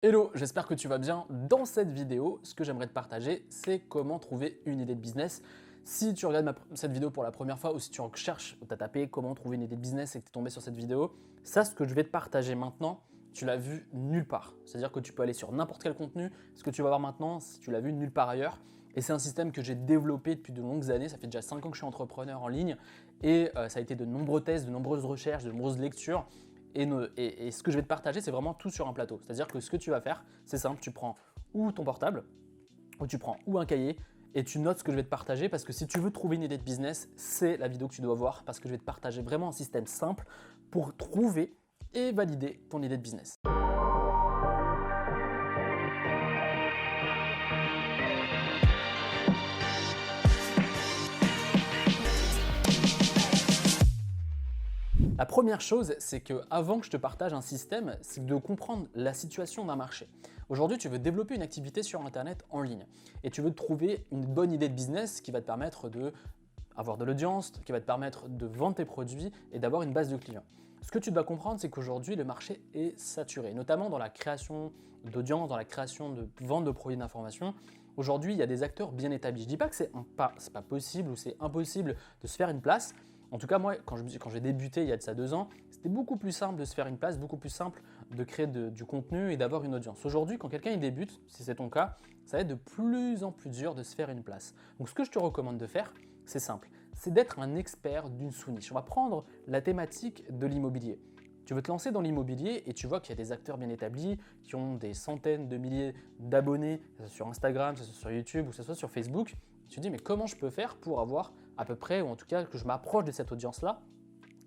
Hello, j'espère que tu vas bien. Dans cette vidéo, ce que j'aimerais te partager, c'est comment trouver une idée de business. Si tu regardes cette vidéo pour la première fois ou si tu recherches, tu as tapé comment trouver une idée de business et que tu es tombé sur cette vidéo, ça, ce que je vais te partager maintenant, tu l'as vu nulle part. C'est-à-dire que tu peux aller sur n'importe quel contenu. Ce que tu vas voir maintenant, si tu l'as vu nulle part ailleurs. Et c'est un système que j'ai développé depuis de longues années. Ça fait déjà 5 ans que je suis entrepreneur en ligne et ça a été de nombreux tests, de nombreuses recherches, de nombreuses lectures. Et ce que je vais te partager, c'est vraiment tout sur un plateau. C'est-à-dire que ce que tu vas faire, c'est simple, tu prends ou ton portable, ou tu prends ou un cahier, et tu notes ce que je vais te partager, parce que si tu veux trouver une idée de business, c'est la vidéo que tu dois voir, parce que je vais te partager vraiment un système simple pour trouver et valider ton idée de business. La première chose, c'est que avant que je te partage un système, c'est de comprendre la situation d'un marché. Aujourd'hui, tu veux développer une activité sur Internet en ligne et tu veux trouver une bonne idée de business qui va te permettre d'avoir de l'audience, qui va te permettre de vendre tes produits et d'avoir une base de clients. Ce que tu dois comprendre, c'est qu'aujourd'hui, le marché est saturé, notamment dans la création d'audience, dans la création de vente de produits d'information. Aujourd'hui, il y a des acteurs bien établis. Je ne dis pas que c'est pas possible ou c'est impossible de se faire une place. En tout cas, moi, quand j'ai débuté il y a de ça 2 ans, c'était beaucoup plus simple de se faire une place, beaucoup plus simple de créer du contenu et d'avoir une audience. Aujourd'hui, quand quelqu'un il débute, si c'est ton cas, ça va être de plus en plus dur de se faire une place. Donc ce que je te recommande de faire, c'est simple, c'est d'être un expert d'une sous-niche. On va prendre la thématique de l'immobilier. Tu veux te lancer dans l'immobilier et tu vois qu'il y a des acteurs bien établis qui ont des centaines de milliers d'abonnés, que ce soit sur Instagram, que ce soit sur YouTube ou que ce soit sur Facebook. Tu te dis mais comment je peux faire pour avoir à peu près, ou en tout cas que je m'approche de cette audience-là?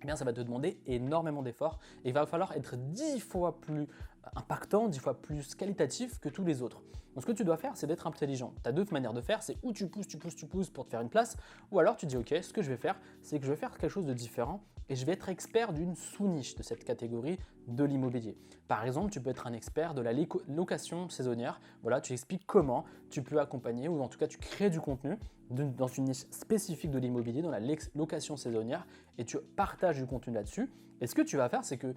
Eh bien, ça va te demander énormément d'efforts et il va falloir être 10 fois plus impactant, 10 fois plus qualitatif que tous les autres. Donc, ce que tu dois faire, c'est d'être intelligent. Tu as deux manières de faire, c'est ou tu pousses pour te faire une place, ou alors tu dis ok, ce que je vais faire, c'est que je vais faire quelque chose de différent et je vais être expert d'une sous-niche de cette catégorie de l'immobilier. Par exemple, tu peux être un expert de la location saisonnière. Voilà, tu expliques comment tu peux accompagner ou en tout cas tu crées du contenu dans une niche spécifique de l'immobilier, dans la location saisonnière, et tu partages du contenu là-dessus. Et ce que tu vas faire, c'est que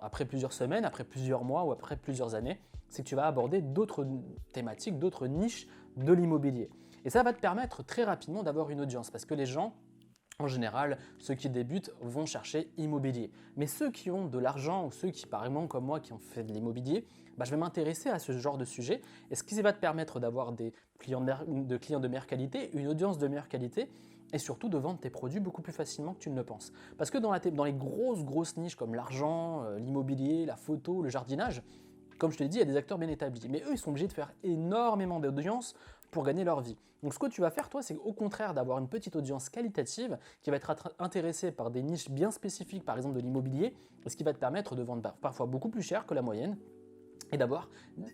après plusieurs semaines, après plusieurs mois ou après plusieurs années, c'est que tu vas aborder d'autres thématiques, d'autres niches de l'immobilier. Et ça va te permettre très rapidement d'avoir une audience, parce que les gens, en général, ceux qui débutent vont chercher immobilier. Mais ceux qui ont de l'argent ou ceux qui, par exemple, comme moi, qui ont fait de l'immobilier, je vais m'intéresser à ce genre de sujet. Et ce qui va te permettre d'avoir des clients de meilleure qualité, une audience de meilleure qualité, et surtout de vendre tes produits beaucoup plus facilement que tu ne le penses. Parce que dans les grosses niches comme l'argent, l'immobilier, la photo, le jardinage, comme je te l'ai dit, il y a des acteurs bien établis. Mais eux, ils sont obligés de faire énormément d'audience pour gagner leur vie. Donc ce que tu vas faire, toi, c'est au contraire d'avoir une petite audience qualitative qui va être intéressée par des niches bien spécifiques, par exemple de l'immobilier, ce qui va te permettre de vendre parfois beaucoup plus cher que la moyenne et d'avoir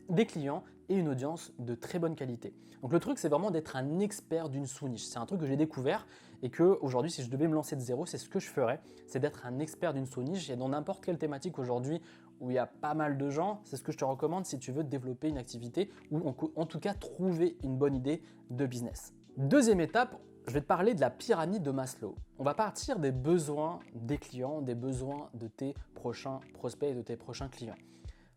des clients et une audience de très bonne qualité. Donc le truc, c'est vraiment d'être un expert d'une sous-niche. C'est un truc que j'ai découvert et que aujourd'hui, si je devais me lancer de zéro, c'est ce que je ferais, c'est d'être un expert d'une sous-niche. Et dans n'importe quelle thématique aujourd'hui où il y a pas mal de gens, c'est ce que je te recommande si tu veux développer une activité ou en tout cas trouver une bonne idée de business. Deuxième étape, je vais te parler de la pyramide de Maslow. On va partir des besoins des clients, des besoins de tes prochains prospects et de tes prochains clients.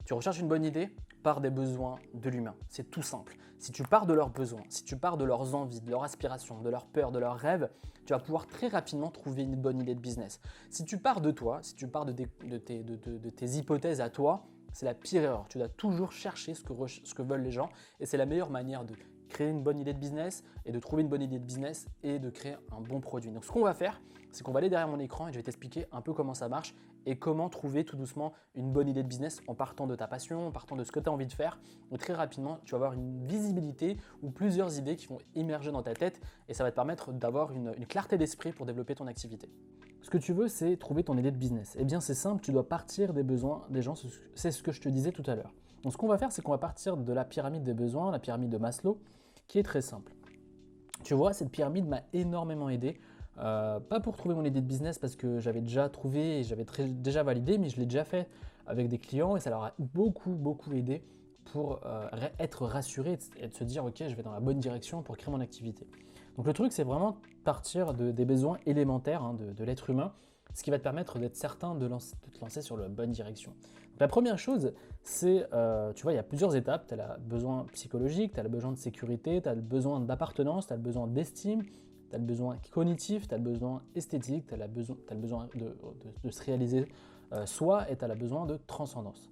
Tu recherches une bonne idée, pars des besoins de l'humain. C'est tout simple. Si tu pars de leurs besoins, si tu pars de leurs envies, de leurs aspirations, de leurs peurs, de leurs rêves, tu vas pouvoir très rapidement trouver une bonne idée de business. Si tu pars de toi, si tu pars de tes hypothèses à toi, c'est la pire erreur. Tu dois toujours chercher ce que veulent les gens et c'est la meilleure manière de créer une bonne idée de business et de trouver une bonne idée de business et de créer un bon produit. Donc ce qu'on va faire, c'est qu'on va aller derrière mon écran et je vais t'expliquer un peu comment ça marche et comment trouver tout doucement une bonne idée de business en partant de ta passion, en partant de ce que tu as envie de faire. Et très rapidement, tu vas avoir une visibilité ou plusieurs idées qui vont émerger dans ta tête et ça va te permettre d'avoir une clarté d'esprit pour développer ton activité. Ce que tu veux, c'est trouver ton idée de business. Eh bien, c'est simple, tu dois partir des besoins des gens, c'est ce que je te disais tout à l'heure. Donc, ce qu'on va faire, c'est qu'on va partir de la pyramide des besoins, la pyramide de Maslow, qui est très simple. Tu vois, cette pyramide m'a énormément aidé. Pas pour trouver mon idée de business parce que j'avais déjà trouvé et j'avais déjà validé, mais je l'ai déjà fait avec des clients et ça leur a beaucoup aidé pour être rassuré et de se dire ok, je vais dans la bonne direction pour créer mon activité. Donc le truc, c'est vraiment partir des besoins élémentaires de l'être humain, ce qui va te permettre d'être certain de te lancer sur la bonne direction. Donc La première chose, c'est, tu vois, il y a plusieurs étapes. Tu as le besoin psychologique, tu as le besoin de sécurité, tu as le besoin d'appartenance, tu as le besoin d'estime, tu as le besoin cognitif, tu as le besoin esthétique, tu as, le besoin de se réaliser soi et tu as le besoin de transcendance.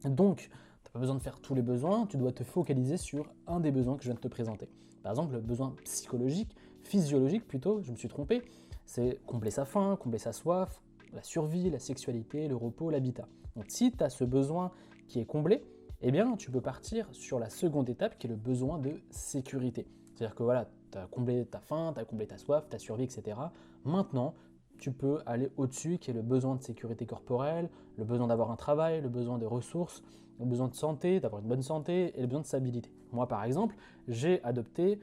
Donc, tu n'as pas besoin de faire tous les besoins, tu dois te focaliser sur un des besoins que je viens de te présenter. Par exemple, le besoin psychologique, physiologique plutôt, je me suis trompé, c'est combler sa faim, combler sa soif, la survie, la sexualité, le repos, l'habitat. Donc si tu as ce besoin qui est comblé, eh bien tu peux partir sur la seconde étape qui est le besoin de sécurité. C'est-à-dire que voilà, tu as comblé ta faim, tu as comblé ta soif, ta survie, etc. Maintenant, tu peux aller au-dessus qui est le besoin de sécurité corporelle, le besoin d'avoir un travail, le besoin de ressources, le besoin de santé, d'avoir une bonne santé et le besoin de stabilité. Moi par exemple, j'ai adopté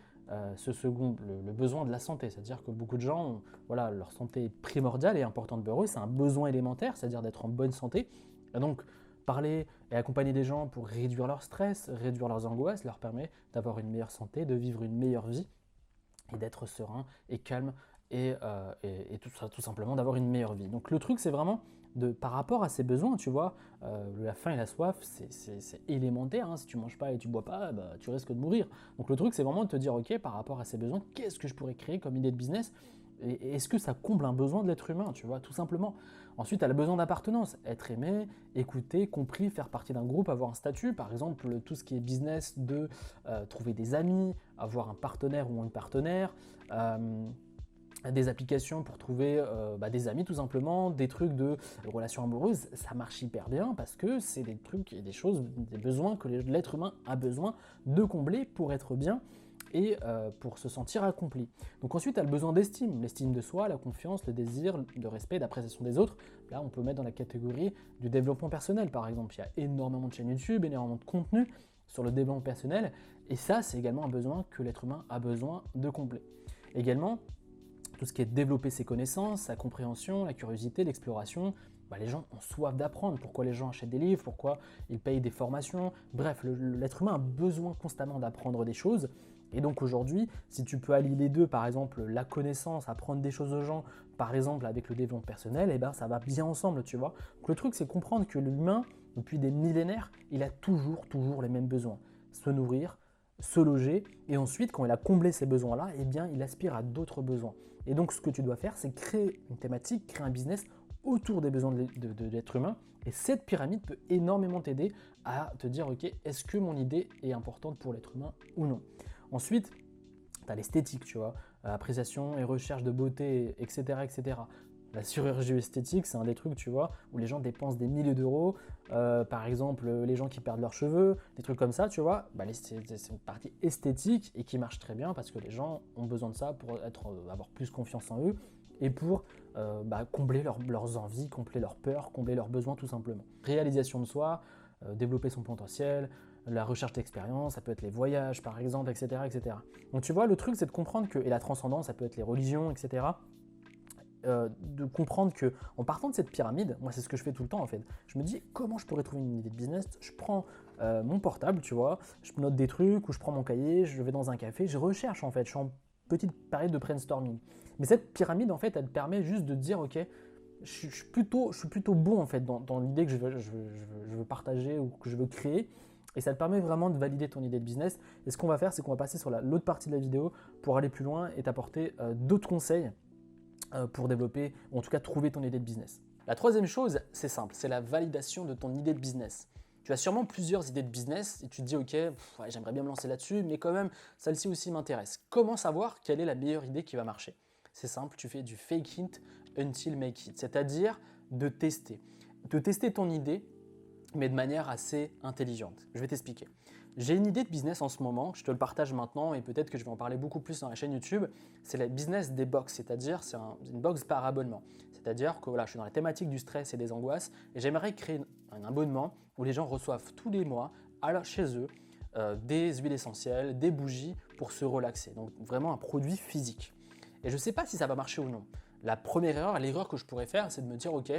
ce second, le besoin de la santé, c'est-à-dire que beaucoup de gens, voilà, leur santé est primordiale et importante pour eux, c'est un besoin élémentaire, c'est-à-dire d'être en bonne santé. Et donc, parler et accompagner des gens pour réduire leur stress, réduire leurs angoisses, leur permet d'avoir une meilleure santé, de vivre une meilleure vie et d'être serein et calme et tout simplement d'avoir une meilleure vie. Donc le truc, c'est vraiment par rapport à ces besoins, tu vois, la faim et la soif, c'est élémentaire. Hein. Si tu ne manges pas et tu ne bois pas, bah, tu risques de mourir. Donc le truc, c'est vraiment de te dire, ok, par rapport à ces besoins, qu'est-ce que je pourrais créer comme idée de business et est-ce que ça comble un besoin de l'être humain, tu vois, tout simplement. Ensuite, tu as le besoin d'appartenance, être aimé, écouté, compris, faire partie d'un groupe, avoir un statut. Par exemple, tout ce qui est business de trouver des amis, avoir un partenaire ou une partenaire, des applications pour trouver des amis tout simplement, des trucs de relations amoureuses, ça marche hyper bien parce que c'est des trucs et des choses, des besoins que l'être humain a besoin de combler pour être bien et pour se sentir accompli. Donc ensuite, tu as le besoin d'estime, l'estime de soi, la confiance, le désir de respect, d'appréciation des autres. Là, on peut mettre dans la catégorie du développement personnel, par exemple. Il y a énormément de chaînes YouTube, énormément de contenu sur le développement personnel, et ça, c'est également un besoin que l'être humain a besoin de combler. Également, tout ce qui est développer ses connaissances, sa compréhension, la curiosité, l'exploration. Les gens ont soif d'apprendre. Pourquoi les gens achètent des livres? Pourquoi ils payent des formations? Bref, l'être humain a besoin constamment d'apprendre des choses. Et donc aujourd'hui, si tu peux allier les deux, par exemple la connaissance, apprendre des choses aux gens, par exemple avec le développement personnel, eh ben, ça va bien ensemble, tu vois. Donc le truc, c'est comprendre que l'humain, depuis des millénaires, il a toujours les mêmes besoins. Se nourrir, se loger, et ensuite, quand il a comblé ces besoins-là, eh bien, il aspire à d'autres besoins. Et donc, ce que tu dois faire, c'est créer une thématique, créer un business autour des besoins de l'être humain. Et cette pyramide peut énormément t'aider à te dire, ok, est-ce que mon idée est importante pour l'être humain ou non? Ensuite, tu as l'esthétique, tu vois, appréciation et recherche de beauté, etc., etc. La chirurgie esthétique, c'est un des trucs, tu vois, où les gens dépensent des milliers d'euros. Par exemple, les gens qui perdent leurs cheveux, des trucs comme ça, tu vois. C'est une partie esthétique et qui marche très bien parce que les gens ont besoin de ça pour avoir plus confiance en eux et pour combler leurs envies, combler leurs peurs, combler leurs besoins tout simplement. Réalisation de soi, développer son potentiel, la recherche d'expérience, ça peut être les voyages par exemple, etc., etc. Donc tu vois, le truc c'est de comprendre que, et la transcendance, ça peut être les religions, etc., de comprendre que en partant de cette pyramide, moi c'est ce que je fais tout le temps en fait, je me dis comment je pourrais trouver une idée de business, je prends mon portable, tu vois, je note des trucs ou je prends mon cahier, je vais dans un café, je recherche en fait, je suis en petite période de brainstorming. Mais cette pyramide en fait, elle permet juste de dire ok, je suis plutôt bon en fait dans l'idée que je veux partager ou que je veux créer. Et ça te permet vraiment de valider ton idée de business. Et ce qu'on va faire, c'est qu'on va passer sur l'autre partie de la vidéo pour aller plus loin et t'apporter d'autres conseils pour développer, ou en tout cas trouver ton idée de business. La troisième chose, c'est simple, c'est la validation de ton idée de business. Tu as sûrement plusieurs idées de business et tu te dis ok, j'aimerais bien me lancer là-dessus, mais quand même, celle-ci aussi m'intéresse. Comment savoir quelle est la meilleure idée qui va marcher? C'est simple, tu fais du fake it until make it, c'est-à-dire de tester. De tester ton idée, mais de manière assez intelligente. Je vais t'expliquer. J'ai une idée de business en ce moment, je te le partage maintenant et peut-être que je vais en parler beaucoup plus dans la chaîne YouTube. C'est le business des box, c'est-à-dire c'est une box par abonnement. C'est-à-dire que voilà, je suis dans la thématique du stress et des angoisses et j'aimerais créer un abonnement où les gens reçoivent tous les mois chez eux des huiles essentielles, des bougies pour se relaxer. Donc vraiment un produit physique. Et je ne sais pas si ça va marcher ou non. La première erreur, l'erreur que je pourrais faire, c'est de me dire ok,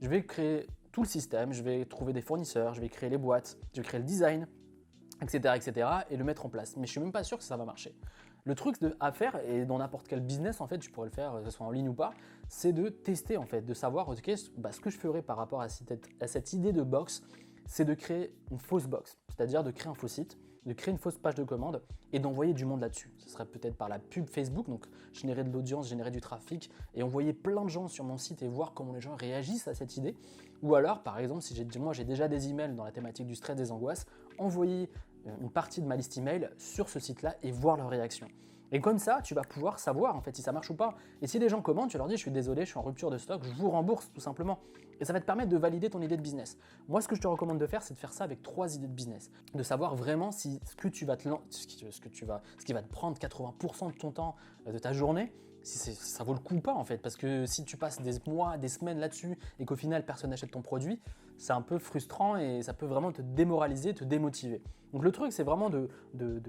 je vais créer tout le système, je vais trouver des fournisseurs, je vais créer les boîtes, je vais créer le design, etc., etc., et le mettre en place. Mais je ne suis même pas sûr que ça va marcher. Le truc à faire, et dans n'importe quel business, en fait, tu pourrais le faire, que ce soit en ligne ou pas, c'est de tester, en fait, de savoir, ok, ce que je ferais par rapport à cette idée de box, c'est de créer une fausse box, c'est-à-dire de créer un faux site, de créer une fausse page de commande et d'envoyer du monde là-dessus. Ce serait peut-être par la pub Facebook, donc générer de l'audience, générer du trafic et envoyer plein de gens sur mon site et voir comment les gens réagissent à cette idée. Ou alors, par exemple, si moi j'ai déjà des emails dans la thématique du stress, des angoisses, envoyer une partie de ma liste email sur ce site-là et voir leur réaction. Et comme ça, tu vas pouvoir savoir en fait si ça marche ou pas. Et si les gens commandent, tu leur dis je suis désolé, je suis en rupture de stock, je vous rembourse tout simplement. Et ça va te permettre de valider ton idée de business. Moi, ce que je te recommande de faire, c'est de faire ça avec 3 idées de business. De savoir vraiment si ce qui va te prendre 80% de ton temps, de ta journée, si ça vaut le coup ou pas en fait. Parce que si tu passes des mois, des semaines là-dessus et qu'au final personne n'achète ton produit, c'est un peu frustrant et ça peut vraiment te démoraliser, te démotiver. Donc le truc, c'est vraiment de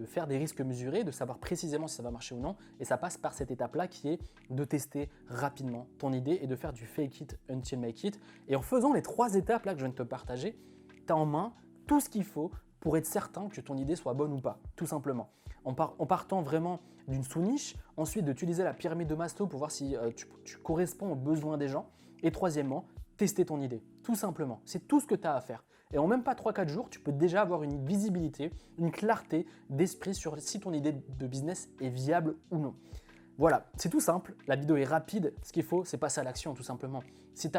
faire des risques mesurés, de savoir précisément si ça va marcher ou non. Et ça passe par cette étape-là qui est de tester rapidement ton idée et de faire du fake it until make it. Et en faisant les 3 étapes là que je viens de te partager, tu as en main tout ce qu'il faut pour être certain que ton idée soit bonne ou pas, tout simplement. En partant vraiment d'une sous-niche, ensuite d'utiliser la pyramide de Maslow pour voir si tu corresponds aux besoins des gens. Et troisièmement, tester ton idée, tout simplement. C'est tout ce que tu as à faire. Et en même pas 3-4 jours, tu peux déjà avoir une visibilité, une clarté d'esprit sur si ton idée de business est viable ou non. Voilà, c'est tout simple, la vidéo est rapide, ce qu'il faut, c'est passer à l'action tout simplement. Si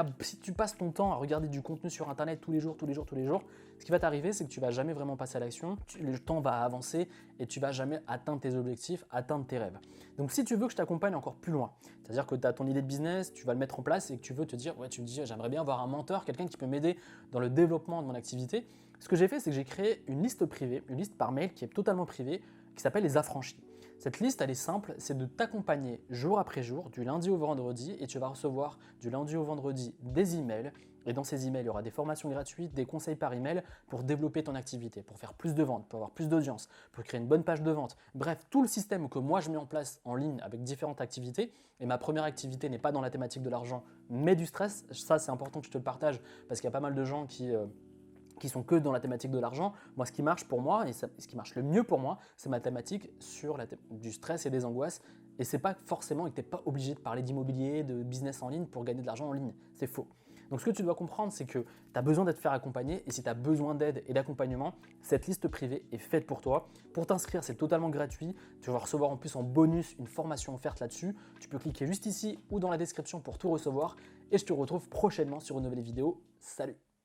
tu passes ton temps à regarder du contenu sur internet tous les jours, ce qui va t'arriver, c'est que tu vas jamais vraiment passer à l'action, le temps va avancer et tu vas jamais atteindre tes objectifs, atteindre tes rêves. Donc si tu veux que je t'accompagne encore plus loin, c'est-à-dire que tu as ton idée de business, tu vas le mettre en place et que tu veux te dire, ouais, tu me dis, j'aimerais bien avoir un mentor, quelqu'un qui peut m'aider dans le développement de mon activité. Ce que j'ai fait, c'est que j'ai créé une liste privée, une liste par mail qui est totalement privée, qui s'appelle les affranchis. Cette liste, elle est simple, c'est de t'accompagner jour après jour, du lundi au vendredi, et tu vas recevoir du lundi au vendredi des emails. Et dans ces emails, il y aura des formations gratuites, des conseils par email pour développer ton activité, pour faire plus de ventes, pour avoir plus d'audience, pour créer une bonne page de vente. Bref, tout le système que moi je mets en place en ligne avec différentes activités. Et ma première activité n'est pas dans la thématique de l'argent, mais du stress. Ça, c'est important que je te le partage parce qu'il y a pas mal de gens qui sont que dans la thématique de l'argent. Moi, ce qui marche pour moi, et ce qui marche le mieux pour moi, c'est ma thématique sur du stress et des angoisses. Et c'est pas forcément que tu n'es pas obligé de parler d'immobilier, de business en ligne pour gagner de l'argent en ligne. C'est faux. Donc ce que tu dois comprendre, c'est que tu as besoin d'être fait accompagner et si tu as besoin d'aide et d'accompagnement, cette liste privée est faite pour toi. Pour t'inscrire, c'est totalement gratuit. Tu vas recevoir en plus en bonus une formation offerte là-dessus. Tu peux cliquer juste ici ou dans la description pour tout recevoir et je te retrouve prochainement sur une nouvelle vidéo. Salut!